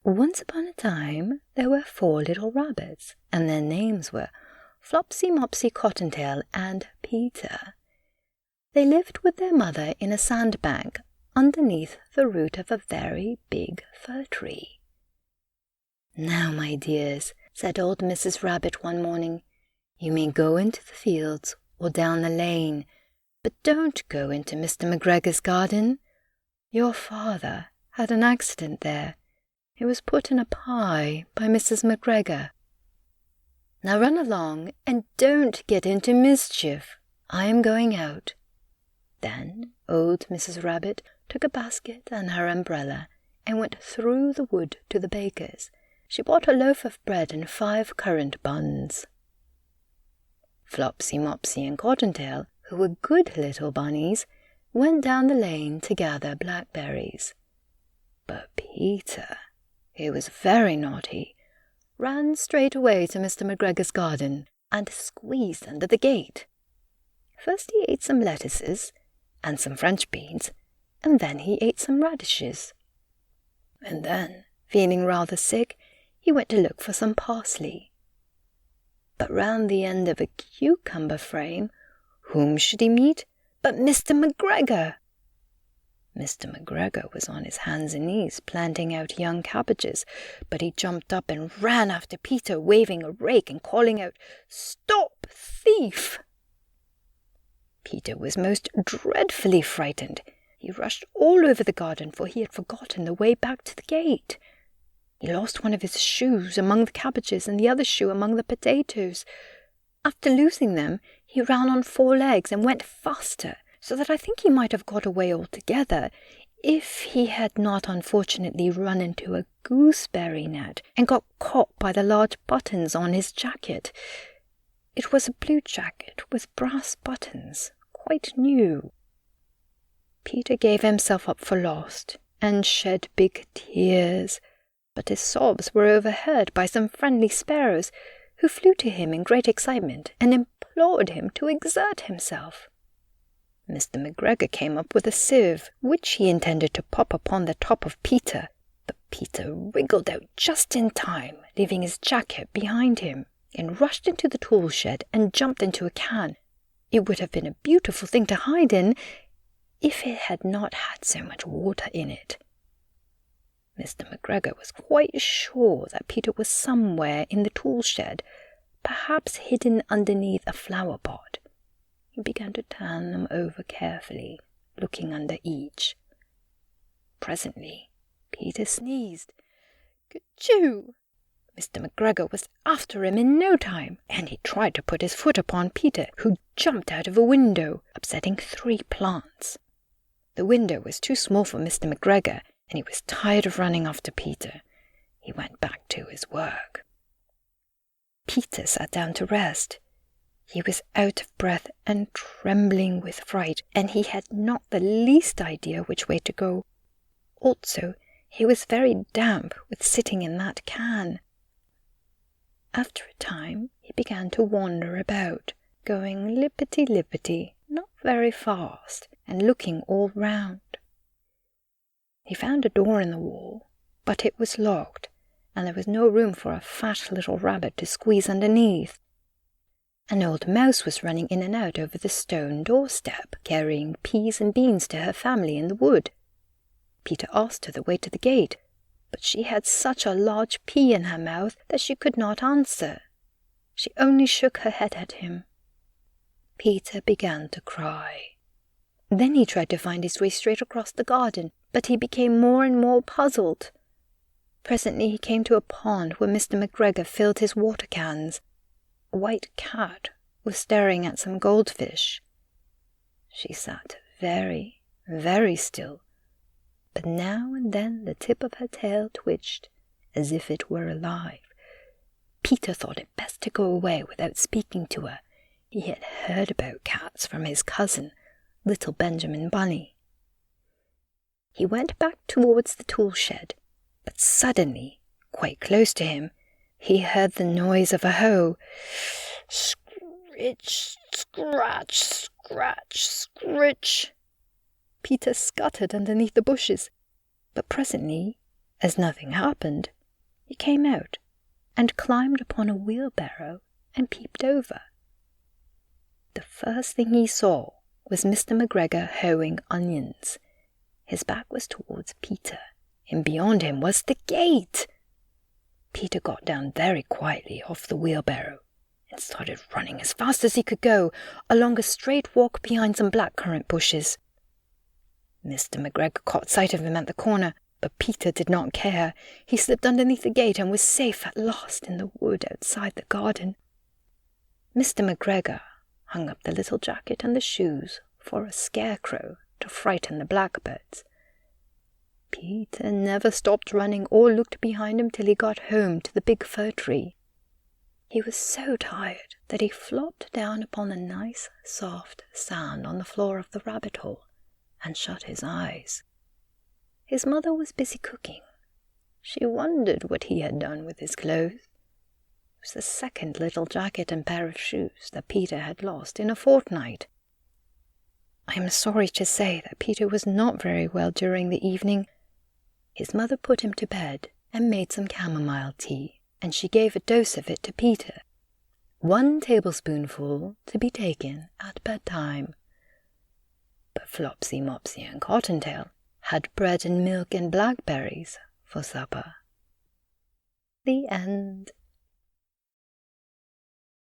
Once upon a time there were 4 little rabbits, and their names were Flopsy, Mopsy, Cottontail, and Peter. They lived with their mother in a sandbank underneath the root of a very big fir tree. "Now, my dears," said old Mrs. Rabbit one morning, "you may go into the fields or down the lane, but don't go into Mr. McGregor's garden. Your father had an accident there. He was put in a pie by Mrs. McGregor. Now run along and don't get into mischief. I am going out." Then old Mrs. Rabbit took a basket and her umbrella and went through the wood to the baker's. She bought a loaf of bread and 5 currant buns. Flopsy, Mopsy, and Cottontail, who were good little bunnies, went down the lane to gather blackberries. But Peter, who was very naughty, ran straight away to Mr. McGregor's garden and squeezed under the gate. First he ate some lettuces and some French beans, and then he ate some radishes. And then, feeling rather sick, he went to look for some parsley. But round the end of a cucumber frame, whom should he meet but Mr. McGregor? Mr. McGregor was on his hands and knees planting out young cabbages, but he jumped up and ran after Peter, waving a rake and calling out, "Stop, thief!" Peter was most dreadfully frightened. He rushed all over the garden, for he had forgotten the way back to the gate. He lost one of his shoes among the cabbages and the other shoe among the potatoes. After losing them, he ran on 4 legs and went faster, so that I think he might have got away altogether, if he had not unfortunately run into a gooseberry net and got caught by the large buttons on his jacket. It was a blue jacket with brass buttons, quite new. Peter gave himself up for lost and shed big tears, but his sobs were overheard by some friendly sparrows, who flew to him in great excitement and implored him to exert himself. Mr. McGregor came up with a sieve, which he intended to pop upon the top of Peter, but Peter wriggled out just in time, leaving his jacket behind him, and rushed into the tool shed and jumped into a can. It would have been a beautiful thing to hide in, if it had not had so much water in it. Mr. McGregor was quite sure that Peter was somewhere in the tool shed, perhaps hidden underneath a flower pot. He began to turn them over carefully, looking under each. Presently, Peter sneezed. "Kerchoo!" Mr. McGregor was after him in no time, and he tried to put his foot upon Peter, who jumped out of a window, upsetting 3 plants. The window was too small for Mr. McGregor, and he was tired of running after Peter. He went back to his work. Peter sat down to rest. He was out of breath and trembling with fright, and he had not the least idea which way to go. Also, he was very damp with sitting in that can. After a time, he began to wander about, going lippity-lippity, not very fast, and looking all round. He found a door in the wall, but it was locked, and there was no room for a fat little rabbit to squeeze underneath. An old mouse was running in and out over the stone doorstep, carrying peas and beans to her family in the wood. Peter asked her the way to the gate, but she had such a large pea in her mouth that she could not answer. She only shook her head at him. Peter began to cry. Then he tried to find his way straight across the garden, but he became more and more puzzled. Presently he came to a pond where Mr. McGregor filled his water cans. A white cat was staring at some goldfish. She sat very, very still, but now and then the tip of her tail twitched, as if it were alive. Peter thought it best to go away without speaking to her. He had heard about cats from his cousin, little Benjamin Bunny. He went back towards the tool shed, but suddenly, quite close to him, he heard the noise of a hoe. Scritch, scratch, scratch, scritch. Peter scuttered underneath the bushes, but presently As nothing happened, he came out and climbed upon a wheelbarrow and peeped over. The first thing he saw was Mr. McGregor hoeing onions. His back was towards Peter, and beyond him was the gate. Peter got down very quietly off the wheelbarrow and started running as fast as he could go along a straight walk behind some blackcurrant bushes. Mr. McGregor caught sight of him at the corner, but Peter did not care. He slipped underneath the gate and was safe at last in the wood outside the garden. Mr. McGregor hung up the little jacket and the shoes for a scarecrow to frighten the blackbirds. Peter never stopped running or looked behind him till he got home to the big fir tree. He was so tired that he flopped down upon the nice, soft sand on the floor of the rabbit hole and shut his eyes. His mother was busy cooking. She wondered what he had done with his clothes. It was the second little jacket and pair of shoes that Peter had lost in a fortnight. I am sorry to say that Peter was not very well during the evening. His mother put him to bed and made some chamomile tea, and she gave a dose of it to Peter, 1 tablespoonful to be taken at bedtime. But Flopsy, Mopsy, and Cottontail had bread and milk and blackberries for supper. The end.